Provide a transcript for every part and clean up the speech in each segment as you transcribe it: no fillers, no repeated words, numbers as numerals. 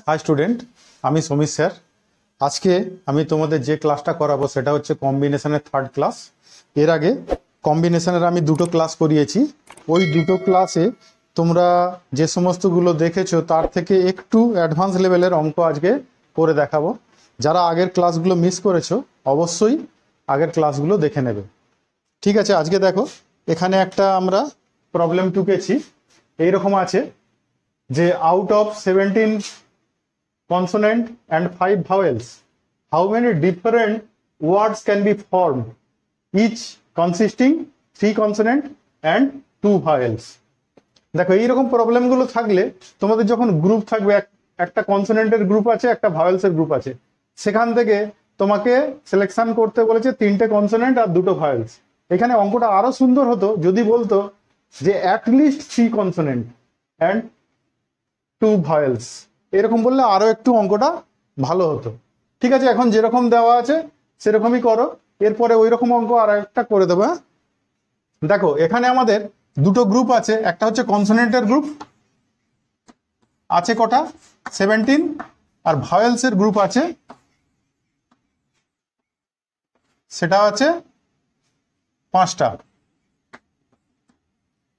High student, আমি Samir sir. আজকে আমি তোমাদের যে ক্লাসটা করাবো সেটা হচ্ছে কম্বিনেশনের থার্ড ক্লাস। এর আগে কম্বিনেশনের আমি দুটো ক্লাস করিয়েছি। ওই দুটো ক্লাসে তোমরা যে সমস্তগুলো দেখেছো তার থেকে একটু অ্যাডভান্স লেভেলের অঙ্ক আজকে করে দেখাবো। যারা আগের ক্লাসগুলো মিস করেছো অবশ্যই আগের ক্লাসগুলো দেখে নেবে। ঠিক আছে, আজকে দেখো এখানে একটা আমরা প্রবলেম টুকেছি। এইরকম আছে যে out of 17 consonant and 5 vowels, how many different words can be formed, each consisting 3 consonant and 2 vowels? দেখো এইরকম প্রবলেমগুলো থাকলে তোমাদের যখন গ্রুপ থাকবে, একটা কনসোনেন্টের গ্রুপ আছে, একটা ভাওয়েলসের গ্রুপ আছে, সেখান থেকে তোমাকে সিলেকশন করতে বলেছে 3টে কনসোনেন্ট আর 2টো ভাওয়েলস। এখানে অঙ্কটা আরো সুন্দর হতো যদি বলতো যে অ্যাটলিস্ট 3 কনসোনেন্ট অ্যান্ড 2 ভাওয়েলস। এরকম বললে আরো একটু অঙ্কটা ভালো হতো। ঠিক আছে, এখন যেরকম দেওয়া আছে সেরকমই করো, এরপরে ওই রকম অঙ্ক আর একটা করে দেবো। হ্যাঁ, দেখো এখানে আমাদের দুটো গ্রুপ আছে, একটা হচ্ছে কনসোনেন্টের গ্রুপ আছে কটা 17, আর ভাওয়েলসের গ্রুপ আছে সেটা আছে 5টা।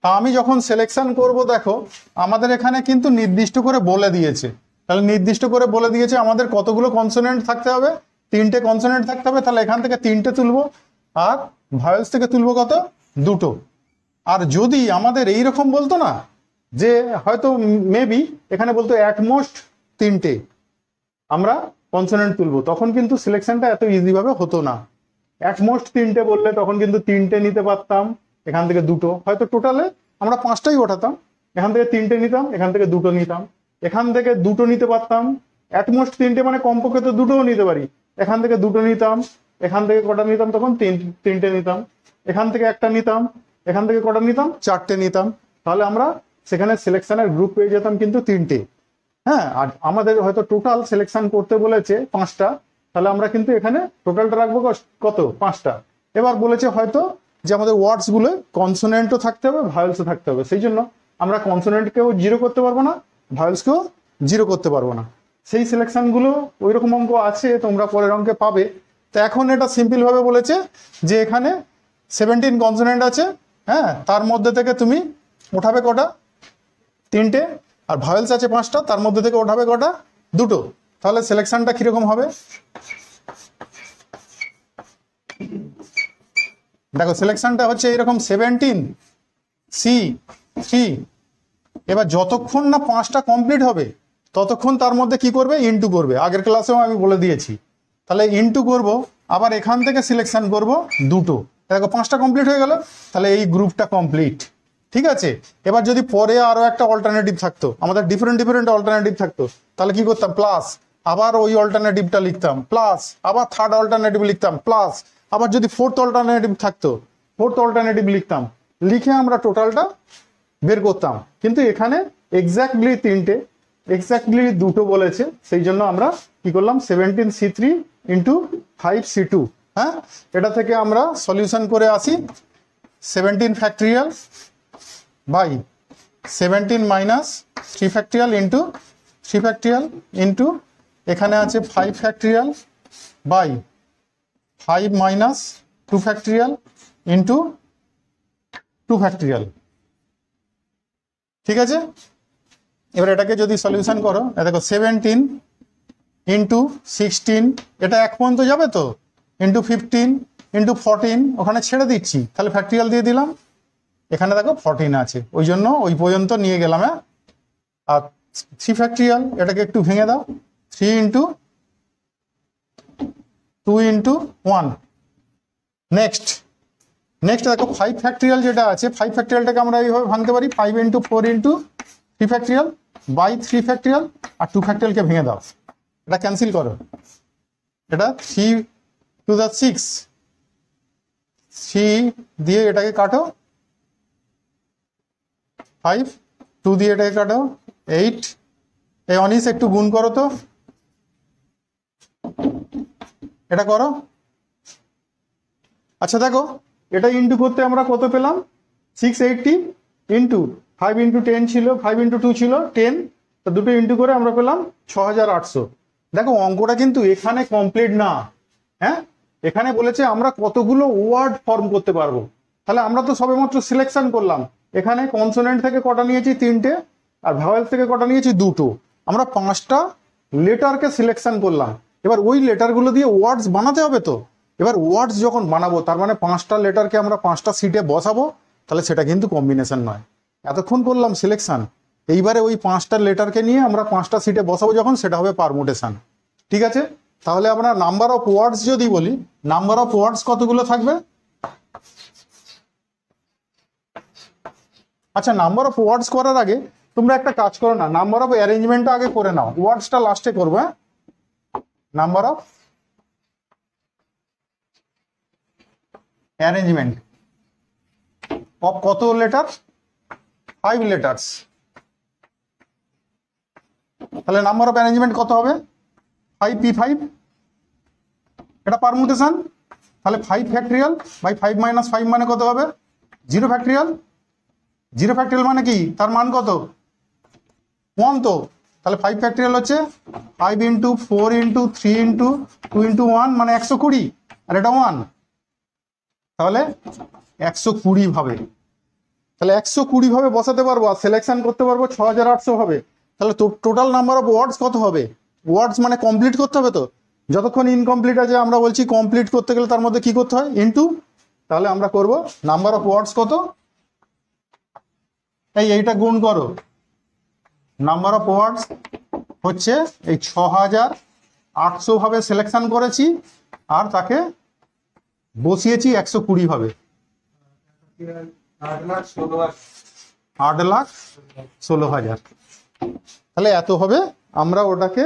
তা আমি যখন সিলেকশন করব, দেখো আমাদের এখানে কিন্তু নির্দিষ্ট করে বলে দিয়েছে। তাহলে নির্দিষ্ট করে বলে দিয়েছে আমাদের কতগুলো কনসোনেন্ট থাকতে হবে, 3টে কনসোনেন্ট থাকতে হবে। তাহলে এখান থেকে 3টে তুলবো, আর ভাওয়েলস থেকে তুলবো কত, 2টো। আর যদি আমাদের এইরকম বলতো না যে হয়তো মেবি এখানে বলতো অ্যাটমোস্ট 3টে আমরা কনসোনেন্ট তুলবো, তখন কিন্তু সিলেকশনটা এত ইজি ভাবে হতো না। অ্যাটমোস্ট 3টে বললে তখন কিন্তু 3টে নিতে পারতাম, এখান থেকে 2টো, হয়তো টোটালে আমরা 5টাই ওঠাতাম। এখান থেকে 3টে নিতাম, এখান থেকে 2টো নিতাম, এখান থেকে 2টো নিতে পারতাম। অ্যাটমোস্ট 3টে মানে কমপক্ষে তো 2টোও নিতে পারি। এখান থেকে 2টো নিতাম, এখান থেকে কটা নিতাম, তখন 3টে নিতাম, এখান থেকে একটা নিতাম, এখান থেকে কটা নিতাম, 4টে নিতাম। তাহলে আমরা সেখানে সিলেকশনের গ্রুপ পেয়ে যেতাম কিন্তু 3টে। হ্যাঁ, আর আমাদের হয়তো টোটাল সিলেকশন করতে বলেছে 5টা, তাহলে আমরা কিন্তু এখানে টোটালটা রাখবো কত, 5টা। এবার বলেছে হয়তো যে আমাদের ওয়ার্ডস গুলো কনসোনেন্টও থাকতে হবে, ভাওয়েলসও থাকতে হবে। সেই জন্য আমরা কনসোনেন্টকেও 0 করতে পারবো না, ভাওয়েলসকেও 0 করতে পারবো না। সেই সিলেকশনগুলো ওই রকম অঙ্ক আছে, তোমরা পরের অঙ্কে পাবে। তো এখন এটা সিম্পল ভাবে বলেছে যে এখানে 17 কনসোনেন্ট আছে, হ্যাঁ, তার মধ্যে থেকে তুমি ওঠাবে কটা, 3টে, আর ভাওয়েলস আছে 5টা, তার মধ্যে থেকে ওঠাবে কটা, 2টো। তাহলে সিলেকশনটা কিরকম হবে দেখো, সিলেকশনটা হচ্ছে এরকম 17 C3। এবার যতক্ষণ না 5টা কমপ্লিট হবে ততক্ষণ তার মধ্যে কি করবে, ইনটু করবে। আগের ক্লাসেও আমি বলে দিয়েছি। তাহলে ইনটু করব, আবার এখান থেকে সিলেকশন করব 2টো। দেখো 5টা কমপ্লিট হয়ে গেল, তাহলে এই গ্রুপটা কমপ্লিট। ঠিক আছে, এবার যদি পরে আরো একটা অল্টারনেটিভ থাকতো, আমাদের ডিফারেন্ট অল্টারনেটিভ থাকতো, তাহলে কি করতাম, প্লাস, আবার ওই অল্টারনেটিভটা লিখতাম, প্লাস, আবার থার্ড অল্টারনেটিভ লিখতাম, প্লাস, আবার যদি ফোর্থ অল্টারনেটিভ থাকতো ফোর্থ অল্টারনেটিভ লিখতাম, লিখে আমরা টোটালটা বের করতাম। কিন্তু এখানে এক্স্যাক্টলি 3টে, এক্স্যাক্টলি 2টো বলেছে, সেই জন্য আমরা কি করলাম, 17C3 ইন্টু 5C2। হ্যাঁ, এটা থেকে আমরা সলিউশন করে আসি। 17 factorial by 17 minus 3 factorial into 3 factorial into এখানে আছে 5 factorial by 5 minus 2 factorial into 2 factorial. ঠিক আছে, এবার এটাকে যদি সলিউশন করো, দেখো 17 ইন্টু 16, এটা 1 পর্যন্ত যাবে তো, ইন্টু 15 ইন্টু 14, ওখানে ছেড়ে দিচ্ছি, তাহলে ফ্যাক্টরিয়াল দিয়ে দিলাম। এখানে দেখো 14 আছে, ওই জন্য ওই পর্যন্ত নিয়ে গেলাম। হ্যাঁ, আর 3 ফ্যাক্টরিয়াল এটাকে একটু ভেঙে দাও, 3 ইন্টু 2 ইন্টু 1। নেক্সট দেখো 5 ফ্যাক্টরিয়াল যেটা আছে, 5 ফ্যাক্টরিয়ালটাকে আমরা এইভাবে ভাঙতে পারি, 5 into 4 into 3 factorial by 3 factorial, আর 2 ফ্যাক্টরিয়ালকে ভেঙে দাও, এটা ক্যান্সেল করো। এটা 3 টু দ্য 6, 3 দিয়ে এটাকে কাটো, 5, 2 দিয়ে এটাকে কাটো, 8। এই অনিস একটু গুণ করো তো, এটা করো। আচ্ছা দেখো, এটা ইন্টু করতে আমরা কত পেলাম, 680 ইন্টু 5 ইন্টু 10 ছিল, 5 ইন্টু 2 ছিল 10, তো দুটো ইন্টু করে আমরা পেলাম 6800। দেখো অঙ্কটা কিন্তু এখানে কমপ্লিট না, হ্যাঁ, এখানে বলেছে আমরা কতগুলো ওয়ার্ড ফর্ম করতে পারবো। তাহলে আমরা তো সবেমাত্র সিলেকশন করলাম, এখানে কনসোনেন্ট থেকে কটা নিয়েছি 3টে, আর ভাওয়েল থেকে কটা নিয়েছি 2টো। আমরা 5টা লেটারকে সিলেকশন করলাম। এবার ওই লেটারগুলো দিয়ে ওয়ার্ডস বানাতে হবে। তো এবার ওয়ার্ডস যখন বানাবো, তার মানে 5টা লেটারকে আমরা 5টা সিটে বসাবো, তাহলে সেটা কিন্তু কম্বিনেশন নয়। এতক্ষণ করলাম সিলেকশন, এইবারে ওই 5টা লেটারকে নিয়ে আমরা 5টা সিটে বসাবো যখন, সেটা হবে পারমুটেশন। ঠিক আছে, তাহলে আমরা নাম্বার অফ ওয়ার্ডস যদি বলি, নাম্বার অফ ওয়ার্ডস কতগুলো থাকবে? আচ্ছা, নাম্বার অফ ওয়ার্ডস করার আগে তোমরা একটা কাজ করো না, নাম্বার অফ অ্যারেঞ্জমেন্টটা আগে করে নাও, ওয়ার্ডসটা লাস্টে করবো। হ্যাঁ, নাম্বার অফ অ্যারেঞ্জমেন্ট অফ কত লেটার? 5 লেটার্স। তাহলে নাম্বার অফ অ্যারেঞ্জমেন্ট কত হবে? 5p5। এটা পারমুটেশন, তাহলে 5 ফ্যাক্টরিয়াল বাই 5 - 5 মানে কত হবে? 0 ফ্যাক্টরিয়াল। 0 ফ্যাক্টরিয়াল মানে কি? তার মান কত? 1। তো তাহলে 5 ফ্যাক্টরিয়াল হচ্ছে 5 × 4 × 3 × 2 × 1 মানে 120, আর এটা 1, তাহলে 120 ভাবে। তাহলে 120 ভাবে বসাতে পারবো আর সিলেকশন করতে পারবো 6800 হবে। তাহলে টোটাল নাম্বার অফ ওয়ার্ডস কত হবে? ওয়ার্ডস মানে কমপ্লিট করতে হবে। তো যতক্ষণ ইনকমপ্লিট আছে আমরা বলছি কমপ্লিট করতে গেলে তার মধ্যে কি করতে হয়? ইনটু। তাহলে আমরা করব নাম্বার অফ ওয়ার্ডস কত, এইটা গুণ করো। নাম্বার অফ ওয়ার্ডস হচ্ছে এই 6800 ভাবে সিলেকশন করেছি, আর তাকে বসিয়েছি 120 ভাবে। 8,16,000। তাহলে এত হবে, আমরা ওটাকে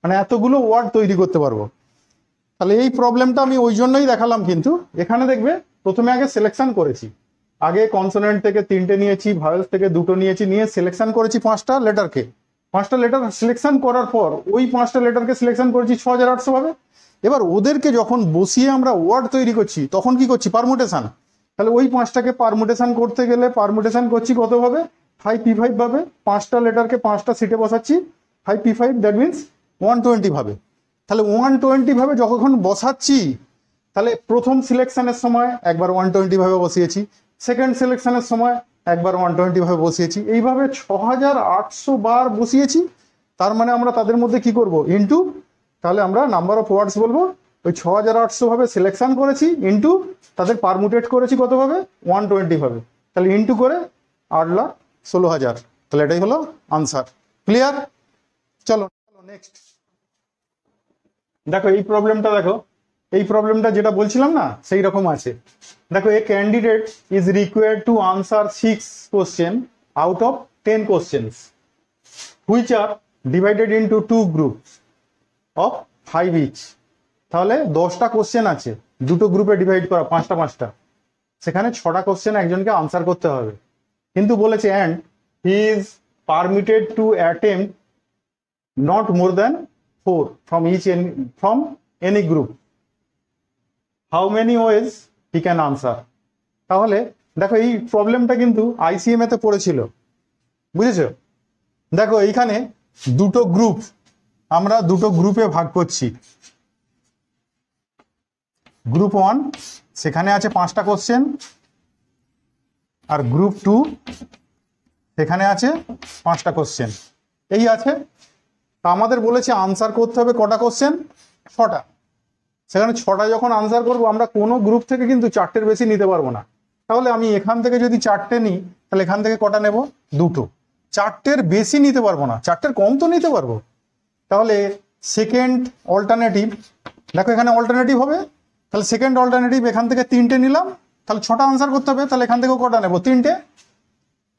মানে এতগুলো ওয়ার্ড তৈরি করতে পারবো। তাহলে এই প্রবলেমটা আমি ওই জন্যই দেখালাম। কিন্তু এখানে দেখবে প্রথমে আগে সিলেকশন করেছি, আগে কনসোনেন্ট থেকে 3টে নিয়েছি, ভাওয়েলস থেকে 2টো নিয়েছি, নিয়ে সিলেকশন করেছি 5টা লেটারকে। 5টা লেটার সিলেকশন করার পর ওই 5টা লেটারকে সিলেকশন করেছি 6800 ভাবে। এবার ওদেরকে যখন বসিয়ে আমরা ওয়ার্ড তৈরি করছি তখন কি করছি? পারমুটেশন। তাহলে ওই 5টাকে পারমুটেশন করতে গেলে পারমুটেশন করছি কত ভাবে? 5p5 ভাবে। 5টা লেটারকে 5টা সিটে বসাচ্ছি 5p5, দ্যাট মিনস 120 ভাবে। তাহলে 120 ভাবে যখন বসাচ্ছি, তাহলে প্রথম সিলেকশনের সময় একবার 120 ভাবে বসিয়েছি, সেকেন্ড সিলেকশনের সময় একবার 120 ভাবে বসিয়েছি, এইভাবে 6800 বার বসিয়েছি। তার মানে আমরা তাদের মধ্যে কি করব? ইনটু। তাহলে আমরা নাম্বার অফ ওয়ার্ডস বলবো ওই 6800 ভাবে সিলেকশন করেছি, ইনটু তাদের পারমুটেট করেছি কত ভাবে? 120 ভাবে। তাহলে ইনটু করে 8,16,000। তাহলে এটাই হলো আনসার। ক্লিয়ার? চলো নেক্সট দেখো, এই প্রবলেমটা দেখো। এই প্রবলেমটা যেটা বলছিলাম না, সেই রকম আছে। দেখো, a candidate is required to answer 6 question out of 10 questions which are divided into 2 groups of 5 each. তাহলে 10টা কোশ্চেন আছে, 2টো গ্রুপে ডিভাইড করা, 5টা। সেখানে 6টা কোশ্চেন একজনকে আনসার করতে হবে। কিন্তু বলেছে and he is permitted to attempt not more than 4 from any group. How many ways he can answer? তাহলে দেখো, এই প্রবলেমটা কিন্তু ICMA তে পড়েছিল, বুঝেছো? দেখো এইখানে 2টো গ্রুপ, আমরা 2টো গ্রুপে ভাগ করছি। গ্রুপ 1 সেখানে আছে 5টা কোশ্চেন, আর গ্রুপ 2 সেখানে আছে 5টা কোশ্চেন। এই আছে। তা আমাদের বলেছে আনসার করতে হবে কটা কোশ্চেন? 6টা। সেখানে 6টা যখন আনসার করবো, আমরা কোনো গ্রুপ থেকে কিন্তু 4টের বেশি নিতে পারবো না। তাহলে আমি এখান থেকে যদি 4টে নিই, তাহলে এখান থেকে কটা নেব? 2টো। 4টের বেশি নিতে পারবো না, 4টের কম তো নিতে পারবো। তাহলে সেকেন্ড অল্টারনেটিভ, দেখো এখানে অল্টারনেটিভ হবে, তাহলে সেকেন্ড অল্টারনেটিভ এখান থেকে 3টে নিলাম, তাহলে 6টা আনসার করতে হবে, তাহলে এখান থেকেও কটা নেব? 3টে।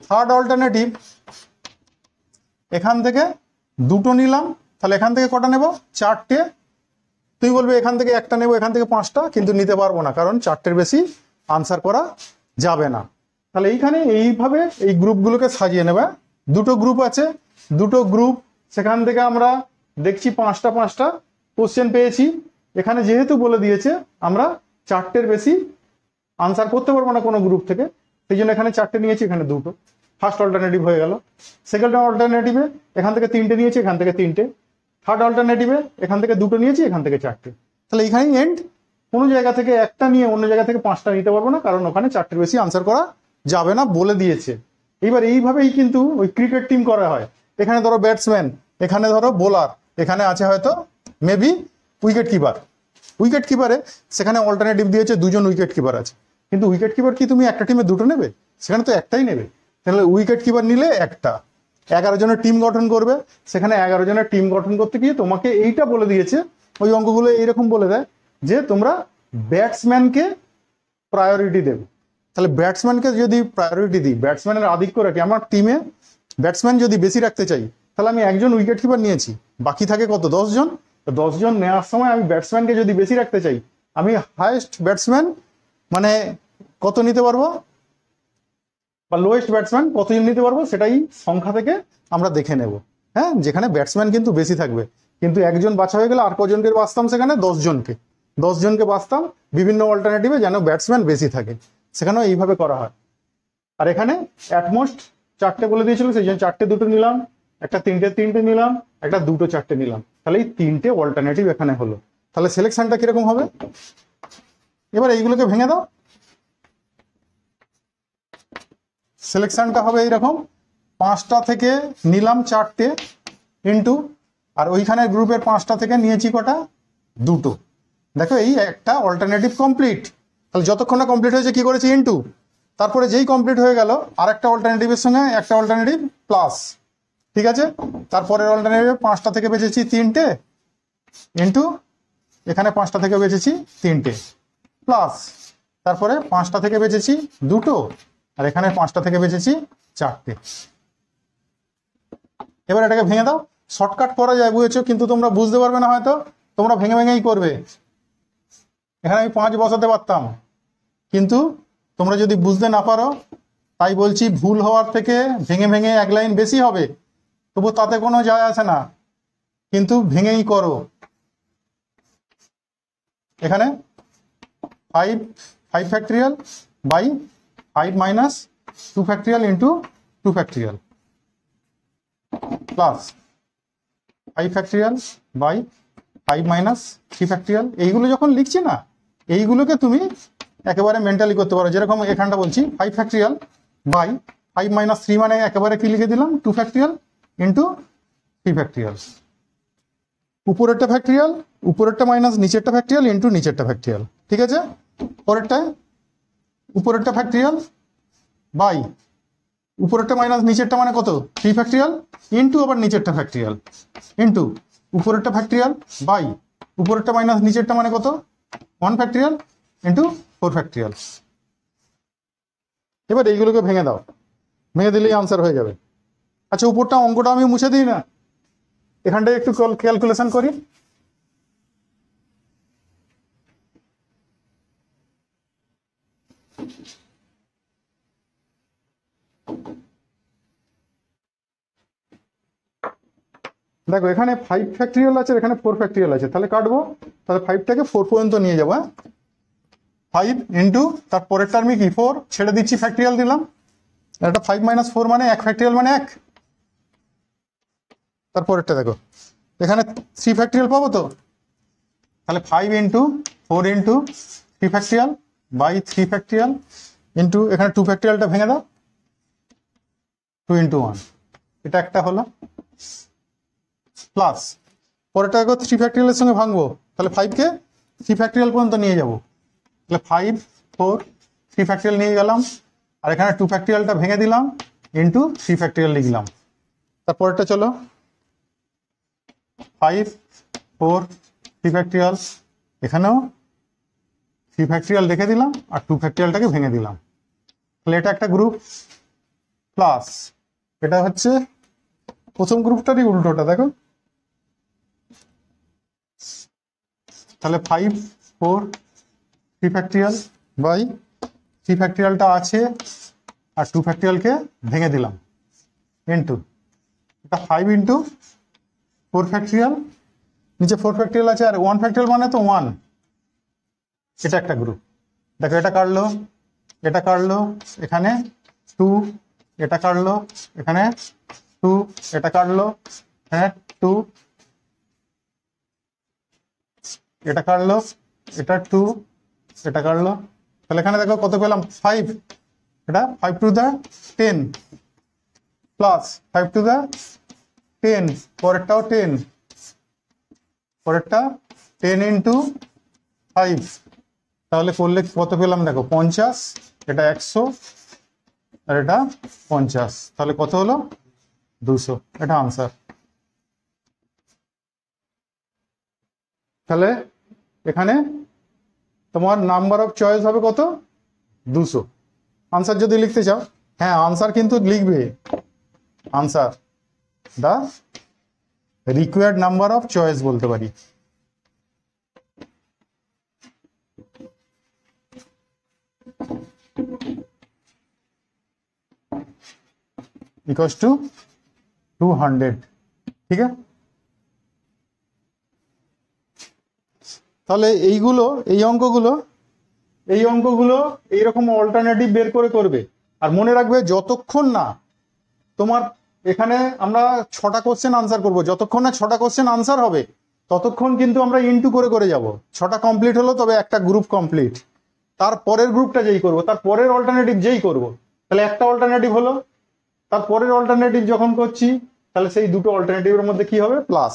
থার্ড অল্টারনেটিভ, এখান থেকে 2টো নিলাম, তাহলে এখান থেকে কটা নেব? 4টে। তুই বলবি এখান থেকে একটা নেব, এখান থেকে 5টা, কিন্তু নিতে পারবো না, কারণ 4টের বেশি আনসার করা যাবে না। তাহলে এইখানে এইভাবে এই গ্রুপগুলোকে সাজিয়ে নেবে। 2টো গ্রুপ আছে, 2টো গ্রুপ, সেখান থেকে আমরা দেখছি 5টা কোশ্চেন পেয়েছি। এখানে যেহেতু বলে দিয়েছে আমরা 4টের বেশি আনসার করতে পারবো না কোনো গ্রুপ থেকে, সেই জন্য এখানে 4টে নিয়েছি, এখানে 2টো। ফার্স্ট অল্টারনেটিভ হয়ে গেল। সেকেন্ড অল্টারনেটিভে এখান থেকে তিনটে নিয়েছি, এখান থেকে তিনটে। থার্ড অল্টারনেটিভে এখান থেকে দুটো নিয়েছি, এখান থেকে চারটে। তাহলে এখানেই এন্ড। কোনো জায়গা থেকে একটা নিয়ে অন্য জায়গা থেকে পাঁচটা নিতে পারবো না, কারণ ওখানে চারটের বেশি আনসার করা যাবে না বলে দিয়েছে। এইবার এইভাবেই কিন্তু ওই ক্রিকেট টিম করা হয়। এখানে ধরো ব্যাটসম্যান, এখানে ধরো বোলার, এখানে আছে হয়তো মেবি উইকেট কিপার। উইকেট কিপারে সেখানে অল্টারনেটিভ দিয়েছে দুজন উইকেট কিপার আছে, কিন্তু উইকেট কিপার কি তুমি একটা টিমে দুটো নেবে? সেখানে তো একটাই নেবে। তাহলে উইকেট কিপার নিলে একটা, 11 জনের টিম গঠন করবে, সেখানে 11 জনের টিম গঠন করতে গিয়ে তোমাকে এইটা বলে দিয়েছে, ওই অঙ্কগুলো এইরকম বলে দেয় যে তোমরা ব্যাটসম্যানকে প্রায়োরিটি দেবে। তাহলে ব্যাটসম্যানকে যদি প্রায়োরিটি দিই, ব্যাটসম্যানের আধিক্য রাখি, আমার টিমে ব্যাটসম্যান যদি বেশি রাখতে চাই, তাহলে আমি একজন উইকেট কিপার নিয়েছি, বাকি থাকে কত? 10 জন। 10 জন নেওয়ার সময় আমি ব্যাটসম্যানকে যদি বেশি রাখতে চাই, আমি হাইয়েস্ট ব্যাটসম্যান মানে কত নিতে পারবো, বা লোয়েস্ট ব্যাটসম্যান কতজন নিতে পারবো, সেটাই সংখ্যা থেকে আমরা দেখে নেব। হ্যাঁ, যেখানে ব্যাটসম্যান কিন্তু বেশি থাকবে, কিন্তু একজন বাছা হয়ে গেলে আর কজনকে বাঁচতাম? সেখানে 10 জনকে, 10 জনকে বাঁচতাম বিভিন্ন অল্টারনেটিভে, যেন ব্যাটসম্যান বেশি থাকে। সেখানেও এইভাবে করা হয়। আর এখানে অ্যাটমোস্ট চারটে বলে দিয়েছিল, সেই জন্য চারটে দুটো নিলাম, একটা তিনটে নিলাম, একটা দুটো চারটে নিলাম। তাহলে এই তিনটে অল্টারনেটিভ এখানে হলো। তাহলে সিলেকশনটা কিরকম হবে? এবার এইগুলোকে ভেঙে দাও। সিলেকশনটা হবে এইরকম, 5টা থেকে নিলাম 4টে ইন্টু, আর ওইখানে গ্রুপের 5টা থেকে নিয়েছি কটা? দুটো। দেখো এই একটা অল্টারনেটিভ কমপ্লিট। তাহলে যতক্ষণ না কমপ্লিট হয়েছে কি করেছি? ইন্টু। তারপরে যেই কমপ্লিট হয়ে গেল আর একটা অল্টারনেটিভের সঙ্গে একটা অল্টারনেটিভ প্লাস। ঠিক আছে, তারপরের অল্টারনেটিভ 5টা থেকে বেঁচেছি 3টে ইন্টু, এখানে 5টা থেকে বেঁচেছি 3টে প্লাস, তারপরে 5টা থেকে বেঁচেছি দুটো, আর এখানে 5টা থেকে বেঁচেছি 4টে। এবার এটাকে ভেঙে দাও। শর্টকাট করা যায় বুঝেছো, কিন্তু তোমরা বুঝতে পারবে না হয়তো, তোমরা ভেঙে ভেঙেই করবে। এখানে আমি 5 বসাতে পারতাম, কিন্তু তোমরা যদি বুঝতে না পারো, তাই বলছি ভুল হওয়ার থেকে ভেঙে ভেঙে এক লাইন বেশি হবে, তবু তাতে কোনো যায় আসে না, কিন্তু ভেঙেই করো। এখানে 5 factorial by 5 minus 2 factorial into 2 factorial plus 5 factorial by 5 minus 3 factorial. এইগুলো যখন লিখছি না, এইগুলোকে তুমি একেবারে মেন্টালি করতে পারো। যেরকম এখানটা বলছি 5 ফ্যাক্টরিয়াল বাই 5 মাইনাস 3, মানে একেবারে কি লিখে দিলাম? 2 ফ্যাক্টরিয়াল ইন্টু 3 ফ্যাক্টরিয়াল। উপরেরটা ফ্যাক্টরিয়াল, উপরেরটা মাইনাস নিচেরটা ফ্যাক্টরিয়াল ইন্টু নিচেরটা ফ্যাক্টরিয়াল। ঠিক আছে, পরেরটায় উপরেরটা ফ্যাক্টরিয়াল বাই উপরেরটা মাইনাস নিচেরটা মানে কত? 3 ফ্যাক্টরিয়াল ইন্টু আবার নিচেরটা ফ্যাক্টরিয়াল ইন্টু উপরেরটা ফ্যাক্টরিয়াল বাই উপরেরটা মাইনাস নিচেরটা মানে কত? 1 ফ্যাক্টরিয়াল ইন্টু 4 ফ্যাক্টরিয়াল। এবার এইগুলোকে ভেঙে দাও, ভেঙে দিলেই আনসার হয়ে যাবে। আচ্ছা, উপরটা অঙ্কটা আমি মুছে দিই না, এখানটায় একটু ক্যালকুলেশন করি। দেখো এখানে 5 ফ্যাক্টরিয়াল আছে, এখানে 4 ফ্যাক্টরিয়াল আছে, তাহলে কাটবো। তাহলে 5টাকে 4 পর্যন্ত নিয়ে যাবো। 5 ইন্টু তারপরের টার্মে কি 4 ছেড়ে দিচ্ছি, ফ্যাক্টরিয়াল দিলাম। এটা 5 মাইনাস 4 মানে 1 ফ্যাক্টরিয়াল মানে 1। তারপরেরটা দেখো এখানে 3 ফ্যাক্টরিয়াল পাবো তো, তাহলে 5 into 4 into 3 factorial by 3 factorial into এখানে 2 ফ্যাক্টরিয়ালটা ভেঙে দাও, 2 ইন্টু 1, এটা একটা হলো প্লাস। পরেরটা দেখো 3 ফ্যাক্টরিয়ালের সঙ্গে ভাঙবো, তাহলে 5কে 3 ফ্যাক্টরিয়াল পর্যন্ত নিয়ে যাব। তাহলে 5 4 3 ফ্যাক্টরিয়াল নিয়ে গেলাম, আর এখানে 2 ফ্যাক্টরিয়ালটা ভেঙে দিলাম ইন্টু 3 ফ্যাক্টরিয়াল লিখলাম। তারপরেরটা চলো 5 4 3 ফ্যাক্টরিয়াল, এখানেও 3 ফ্যাক্টরিয়াল রেখে দিলাম আর 2 ফ্যাক্টরিয়ালটাকে ভেঙে দিলাম। তাহলে এটা একটা গ্রুপ প্লাস, এটা হচ্ছে প্রথম গ্রুপটারই উল্টোটা দেখো। তাহলে 5 4 3 ফ্যাক্টরিয়াল বাই 3 ফ্যাক্টরিয়ালটা আছে আর 2 ফ্যাক্টরিয়ালকে ভেঙে দিলাম ইন্টু এটা 5 ইন্টু 4 ফ্যাক্টরিয়াল, নিচে 4 ফ্যাক্টরিয়াল আছে আর 1 ফ্যাক্টরিয়াল মানে তো 1। এটা একটা গ্রুপ। দেখো এটা কাটলো, এটা কাটলো, এখানে 2 এটা কাটলো, এখানে 2, এটা কাটলো, হ্যাঁ 2, এটা কাটলো, এটা 2, এটা কাটলো। তাহলে এখানে দেখো কত পেলাম 5, এটা 5 to the 10 plus 5 to the 10, পরেরটাও 10, পরেরটা 10 ইন্টু 5, তাহলে করলে কত পেলাম দেখো 50, এটা 100 আর এটা 50, তাহলে কত হলো 200, এটা আনসার। তাহলে এখানে তোমার নাম্বার অফ চয়েস হবে কত 200। আনসার যদি লিখতে চাও, হ্যাঁ আনসার কিন্তু লিখবে, answer the required number of choice বলতে পারি। ইকুয়ালস টু 200, ঠিক আছে। তাহলে এইগুলো, এই অঙ্কগুলো এইরকম অল্টারনেটিভ বের করে করবে। আর মনে রাখবে যতক্ষণ না তোমার এখানে আমরা 6টা কোশ্চেন আনসার করব, যতক্ষণ না 6টা কোশ্চেন আনসার হবে ততক্ষণ কিন্তু আমরা ইনটু করে করে যাব। 6টা কমপ্লিট হলো তবে একটা গ্রুপ কমপ্লিট, তারপরের গ্রুপটা যেই করব, তারপরের অল্টারনেটিভ যেই করব, তাহলে একটা অল্টারনেটিভ হলো, তারপরের অল্টারনেটিভ যখন করছি তাহলে সেই দুটো অল্টারনেটিভের মধ্যে কি হবে প্লাস,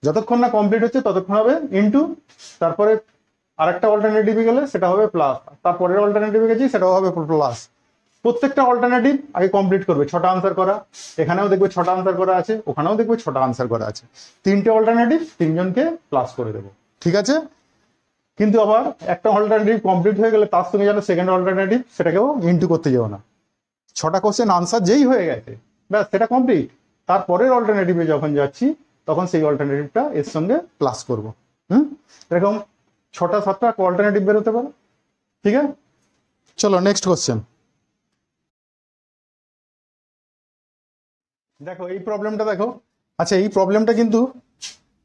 যতক্ষণ না কমপ্লিট হচ্ছে ততক্ষণ হবে ইনটু, তারপরে আরেকটা অল্টারনেটিভে গেলে সেটা হবে প্লাস, তারপরের অল্টারনেটিভে গেছি সেটাও হবে প্লাস। প্রত্যেকটা অল্টারনেটিভ আগে কমপ্লিট করবে। 6টা আনসার করা, এখানেও দেখবে 6টা আনসার করা আছে, ওখানেও দেখবে 6টা আনসার করা আছে, 3টে অল্টারনেটিভ 3জনকে প্লাস করে দেবো, ঠিক আছে। কিন্তু আবার একটা অল্টারনেটিভ কমপ্লিট হয়ে গেলে তার সঙ্গে যেন সেকেন্ড অল্টারনেটিভ সেটাকেও ইনটু করতে যাবো না। 6টা কোশ্চেন আনসার যেই হয়ে গেছে ব্যাস সেটা কমপ্লিট, তারপরের অল্টারনেটিভে যখন যাচ্ছি তখন সেই অল্টারনেটিভটা এর সঙ্গে প্লাস করব। এরকম 6টা 7টা অল্টারনেটিভ বেরোতে পারে, ঠিক আছে। চলো নেক্সট কোশ্চেন দেখো, এই প্রবলেমটা দেখো। আচ্ছা এই প্রবলেমটা কিন্তু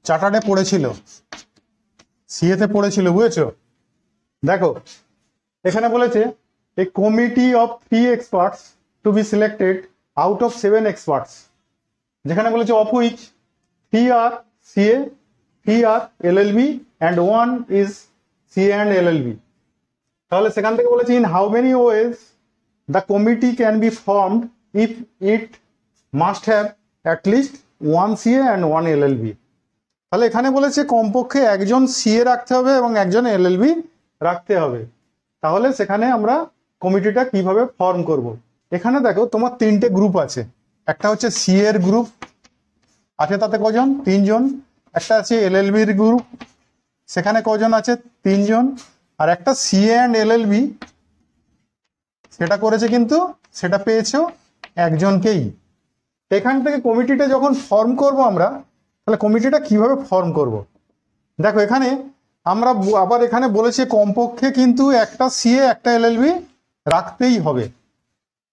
চার্টার্ডে পড়েছিল, সিএতে পড়েছিল, বুঝেছো। দেখো এখানে বলেছে a committee of 3 experts to be selected out of 7 experts, যেখানে বলেছে of which 3 are CA, 3 are LLB and 1 is CA and LLB. তাহলে সেখান থেকে বলেছে in how many ways the committee can be formed if it must have at least 1 CA and 1 LLB. তাহলে এখানে বলেছে কমপক্ষে একজন সিএ রাখতে হবে এবং একজন এলএলবি রাখতে হবে। তাহলে সেখানে আমরা কমিটিটা কিভাবে ফর্ম করব। এখানে দেখো তোমার 3টে গ্রুপ আছে, একটা হচ্ছে সিএ এর গ্রুপ আছে, তাতে কজন 3 জন, একটা আছে এলএলবির গ্রুপ সেখানে কজন আছে 3 জন, আর একটা সিএ অ্যান্ড এলএলবি সেটা করেছে কিন্তু সেটা পেয়েছো একজনকেই। এখান থেকে কমিটিটা যখন ফর্ম করব আমরা, তাহলে কমিটিটা কিভাবে ফর্ম করব। দেখো এখানে আমরা আবার এখানে বলেছে কমপক্ষে কিন্তু একটা সিএ একটা এলএলবি রাখতেই হবে।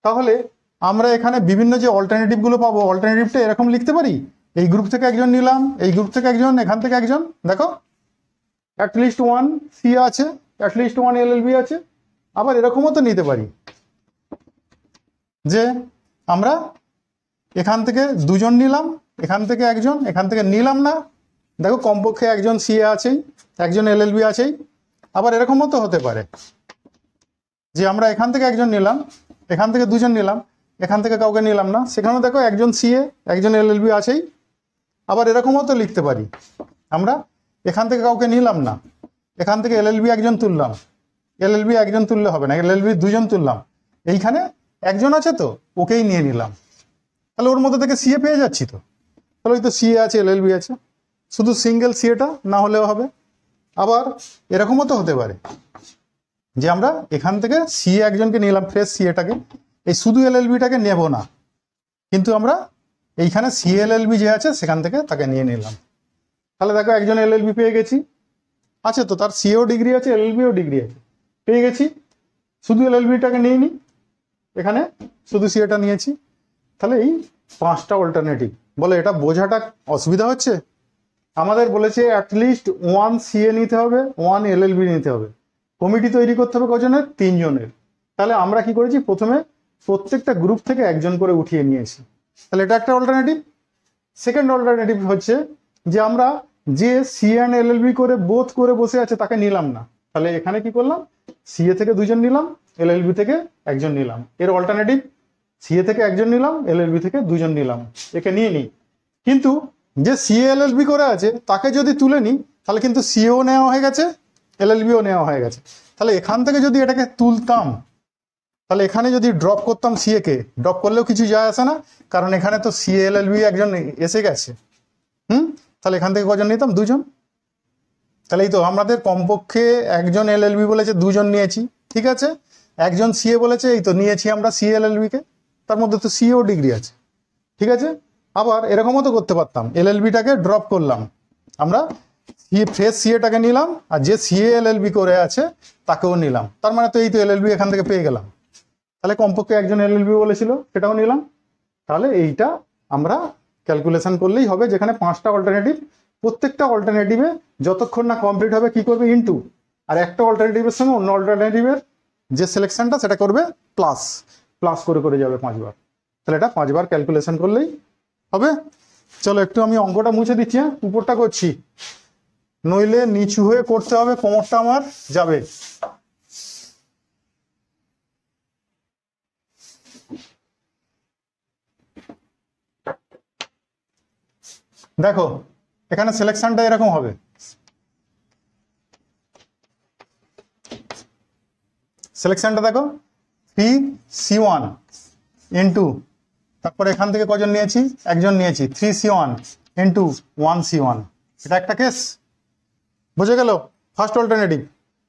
তাহলে আমরা এখানে বিভিন্ন যে অল্টারনেটিভগুলো পাবো, অল্টারনেটিভটা এরকম লিখতে পারি, এই গ্রুপ থেকে একজন নিলাম, এই গ্রুপ থেকে একজন, এখান থেকে একজন, দেখো অ্যাটলিস্ট 1 সিএ আছে, অ্যাটলিস্ট 1 এলএলবি আছে। আবার এরকমও তো নিতে পারি যে আমরা এখান থেকে 2 জন নিলাম, এখান থেকে একজন, এখান থেকে নিলাম না, দেখো কমপক্ষে একজন সিএ আছেই, একজন এলএলবি আছেই। আবার এরকমও তো হতে পারে যে আমরা এখান থেকে একজন নিলাম, এখান থেকে 2 জন নিলাম, এখান থেকে কাউকে নিলাম না, সেখানেও দেখো একজন সিএ একজন এলএলবি আছেই। আবার এরকমও তো লিখতে পারি আমরা এখান থেকে কাউকে নিলাম না, এখান থেকে এলএলবি একজন তুললাম, এলএলবি একজন তুললে হবে না, এলএলবি 2 জন তুললাম, এইখানে একজন আছে তো ওকেই নিয়ে নিলাম, তাহলে ওর মধ্যে থেকে সিএ পেয়ে যাচ্ছি তো। তাহলে ওই তো সিএ আছে এলএলবি আছে, শুধু সিঙ্গেল সিএটা না হলেও হবে। আবার এরকমও তো হতে পারে যে আমরা এখান থেকে সিএ একজনকে নিলাম, ফ্রেশ সিএটাকে, এই শুধু এলএলবিটাকে নেব না, কিন্তু আমরা এইখানে সিএ এলএলবি যে আছে সেখান থেকে তাকে নিয়ে নিলাম। তাহলে দেখো একজন এলএলবি পেয়ে গেছি, আছে তো তার সিএও ডিগ্রি আছে এলএলবিও ডিগ্রি আছে, পেয়ে গেছি। শুধু এলএলবিটাকে নিয়ে নিই, এখানে শুধু সিএটা নিয়েছি। তাহলে এই 5টা অল্টারনেটিভ। বলে এটা বোঝাটা অসুবিধা হচ্ছে? আমাদের বলেছে অ্যাটলিস্ট 1 সিএ নিতে হবে, 1 এলএলবি নিতে হবে। কমিটি তৈরি করতে হবে কজনের? 3 জনের। তাহলে আমরা কি করেছি, প্রথমে প্রত্যেকটা গ্রুপ থেকে একজন করে উঠিয়ে নিয়েছি। তাহলে এটা একটা অল্টারনেটিভ। সেকেন্ড অল্টারনেটিভ হচ্ছে যে আমরা যে সিএন এলএলবি করে বোথ করে বসে আছে তাকে নিলাম না, তাহলে এখানে কি করলাম, সিএ থেকে দুজন নিলাম, এলএলবি থেকে একজন নিলাম। এর অল্টারনেটিভ সিএ থেকে একজন নিলাম, এলএলবি থেকে দুজন নিলাম, একে নিয়ে নিই। কিন্তু যে সিএ এলএলবি করে আছে তাকে যদি তুলে নিই তাহলে কিন্তু সিএও নেওয়া হয়ে গেছে, এলএলবিও নেওয়া হয়ে গেছে। তাহলে এখান থেকে যদি এটাকে তুলতাম, তাহলে এখানে যদি ড্রপ করতাম সিএ কে, ড্রপ করলেও কিছু যায় আসে না, কারণ এখানে তো সিএ এলএলবি একজন এসে গেছে। তাহলে এখান থেকে কজন নিতাম, দুজন। তাহলে এই তো আমাদের কমপক্ষে একজন এলএলবি বলেছে দুজন নিয়েছি, ঠিক আছে, একজন সিএ বলেছে, এই তো নিয়েছি আমরা সিএ এলএলবি কে, তার মধ্যে তো সিএও ডিগ্রি আছে, ঠিক আছে। আবার এরকমও তো করতে পারতাম, এলএলবিটাকে ড্রপ করলাম, আমরা ফ্রেশ সিএটাকে নিলাম, আর যে সিএ এলএলবি করে আছে তাকেও নিলাম, তার মানে তো এই তো এলএলবি এখান থেকে পেয়ে গেলাম। তাহলে কমপক্ষে একজন এলএলবি বলেছিল, সেটাও নিলাম। তাহলে এইটা আমরা ক্যালকুলেশন করলেই হবে, যেখানে 5টা অল্টারনেটিভ, প্রত্যেকটা অল্টারনেটিভে যতক্ষণ না কমপ্লিট হবে কি করবে, ইনটু, আর একটা অল্টারনেটিভের সঙ্গে অন্য অল্টারনেটিভের যে সিলেকশনটা সেটা করবে প্লাস, প্লাস করে করে যাবে 5বার। তাহলে এটা 5বার ক্যালকুলেশন করলেই হবে। চলো একটু আমি অঙ্কটা মুছে দিচ্ছি, উপরটা করছি, নইলে নিচু হয়ে করতে হবে, কোমরটা আমার যাবে। দেখো এখানে সিলেকশনটা এরকম হবে, সিলেকশনটা দেখো 3C1 ইন্টু, তারপরে এখান থেকে কজন নিয়েছি, একজন নিয়েছি, 3C1 ইন্টু 1C1। এটা একটা কেস, বুঝে গেল, ফার্স্ট অল্টারনেটিভ।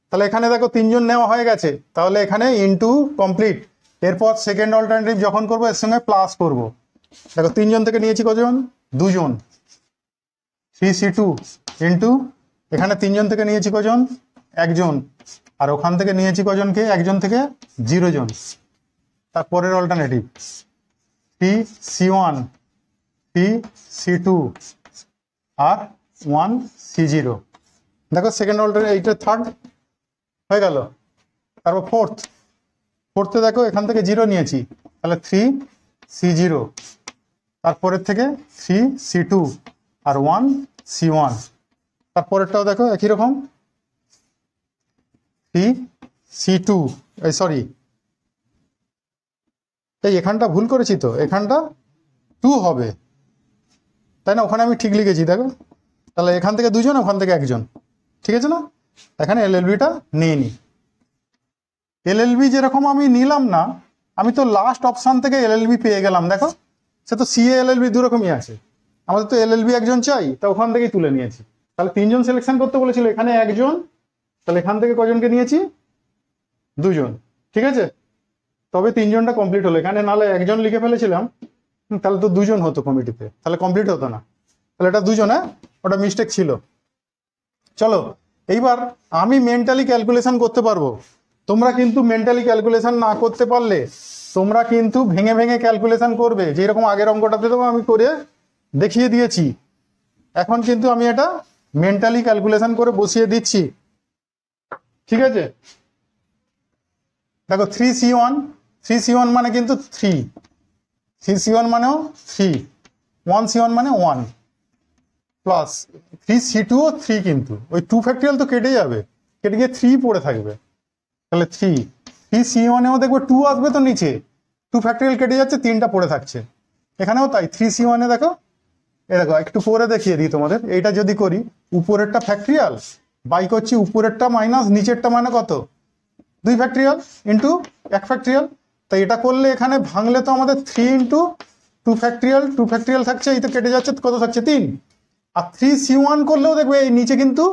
তাহলে এখানে দেখো তিনজন নেওয়া হয়ে গেছে, তাহলে এখানে ইন্টু কমপ্লিট। এরপর সেকেন্ড অল্টারনেটিভ যখন করবো এর সঙ্গে প্লাস করব। দেখো তিনজন থেকে নিয়েছি কজন, দুজন, 3C2 ইন্টু, এখানে তিনজন থেকে নিয়েছি কজন, একজন, আর ওখান থেকে নিয়েছি কজনকে, একজন থেকে 0 জন। তারপরের অল্টারনেটিভ 3C1 3C2 আর 1C0। দেখো সেকেন্ড অল্টারনেটিভ, এইটা থার্ড হয়ে গেল। তারপর ফোর্থে দেখো এখান থেকে 0 নিয়েছি, তাহলে 3C0, তারপরের থেকে 3C2 আর 1C1। তারপরেরটাও দেখো একই রকম, 3C2, সরি এই এখানটা ভুল করেছি তো, এখানটা 2 হবে, তাই না, ওখানে আমি ঠিক লিখেছি দেখো। তাহলে এখান থেকে দুজন, ওখান থেকে একজন, ঠিক আছে না। এখানে এলএলবিটা নিয়ে নিই। এলএলবি যেরকম আমি নিলাম না, আমি তো লাস্ট অপশান থেকে এলএলবি পেয়ে গেলাম। দেখো সে তো সিএ এলএলবি দু রকমই আছে, আমাদের তো এলএলবি একজন চাই, তা ওখান থেকেই তুলে নিয়েছি। তাহলে তিনজন সিলেকশন করতে বলেছিল, এখানে একজন, তাহলে এখান থেকে কজনকে নিয়েছি, দুজন, ঠিক আছে। তবে তিনজনটা কমপ্লিট হলো, এখানে নাহলে একজন লিখে ফেলেছিলাম, তাহলে তো দুজন হতো কমিটিতে, তাহলে কমপ্লিট হতো না। তাহলে এটা দুজন, হ্যাঁ ওটা মিস্টেক ছিল। চলো এইবার আমি মেন্টালি ক্যালকুলেশন করতে পারবো, তোমরা কিন্তু মেন্টালি ক্যালকুলেশন না করতে পারলে তোমরা কিন্তু ভেঙে ভেঙে ক্যালকুলেশন করবে, যেরকম আগের অঙ্কটাতে তো আমি করে দেখিয়ে দিয়েছি। এখন কিন্তু আমি এটা মেন্টালি ক্যালকুলেশন করে বসিয়ে দিচ্ছি, ঠিক আছে। দেখো 3C1 মানে কিন্তু 3, 3C1 মানেও 3, 1C1 মানে 1, প্লাস 3C2 ও 3, কিন্তু ওই 2 ফ্যাক্টরিয়াল তো কেটে যাবে, কেটে গিয়ে 3 পড়ে থাকবে, তাহলে 3C1 এও দেখবে 2 আসবে তো নিচে, 2 ফ্যাক্টরিয়াল কেটে যাচ্ছে, 3টা পড়ে থাকছে। এখানেও তাই 3C1 এ দেখো, এ দেখো একটু পরে দেখিয়ে দিই তোমাদের, এইটা যদি করি উপরেরটা ফ্যাক্টরিয়াল বাই করছি, উপরেরটা মাইনাস নিচেরটা মানে কত, 2 ফ্যাক্টরিয়াল ইন্টু 1 ফ্যাক্টরিয়াল। তাই এটা করলে এখানে ভাঙলে তো আমাদের 3 ইন্টু 2 ফ্যাক্টরিয়াল, 2 ফ্যাক্টরিয়াল থাকছে, এই তো কেটে যাচ্ছে, কত থাকছে 3। আর 3C1 করলেও দেখবে এই নিচে কিন্তু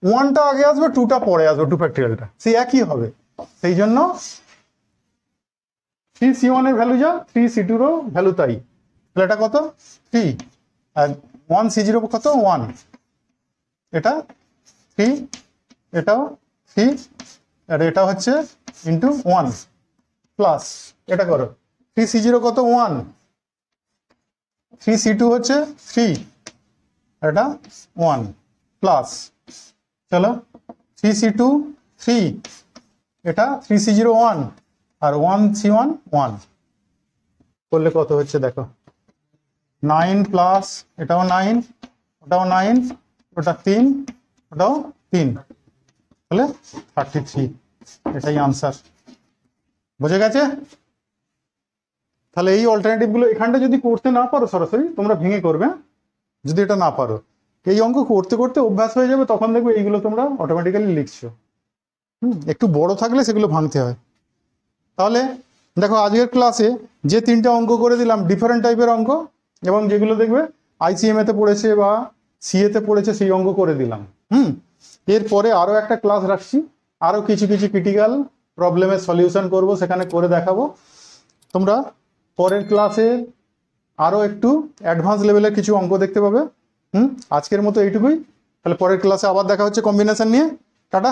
1টা আগে আসবে, 2টা পরে আসবে, 2 ফ্যাক্টরিয়ালটা সেই একই হবে। সেই জন্য 3C1 এর ভ্যালু যা, 3C2 এরও ভ্যালু তাই। তাহলে এটা কত 3, আর 1C0 কত 1, এটা 3, এটাও 3, আর এটা হচ্ছে ইন্টু 1, প্লাস এটা করো 3C0 কত 1, 3C2 হচ্ছে 3, এটা 1, প্লাস চলো 3C2 3, এটা 3C0 1, আর 1C1 1, করলে কত হচ্ছে দেখো, 9 প্লাস এটাও 9, ওটাও 9, ওটা 3, ওটাও 3, তাহলে 33, এটাই আনসার। বুঝে গেছে? তাহলে এই অল্টারনেটিভ গুলো এখানটা যদি করতে না পারো সরাসরি, তোমরা ভেঙে করবে। যদি এটা না পারো, এই অঙ্ক করতে করতে অভ্যাস হয়ে যাবে, তখন দেখবে এইগুলো তোমরা অটোমেটিক্যালি লিখছো। একটু বড় থাকলে সেগুলো ভাঙতে হয়। তাহলে দেখো আজকের ক্লাসে যে 3টে অঙ্ক করে দিলাম ডিফারেন্ট টাইপের অঙ্ক, এবং যেগুলো দেখবে ICMA তে পড়েছে বা CA তে পড়েছে সেই অঙ্ক করে দিলাম। এরপরে আরো একটা ক্লাস রাখছি, আরো কিছু কিছু ক্রিটিক্যাল প্রবলেমের সলিউশন করব, সেখানে করে দেখাবো। তোমরা পরের ক্লাসে আরো একটু অ্যাডভান্স লেভেলের কিছু অঙ্ক দেখতে পাবে। আজকের মতো এইটুকুই। তাহলে পরের ক্লাসে আবার দেখা হচ্ছে কম্বিনেশন নিয়ে। টাটা।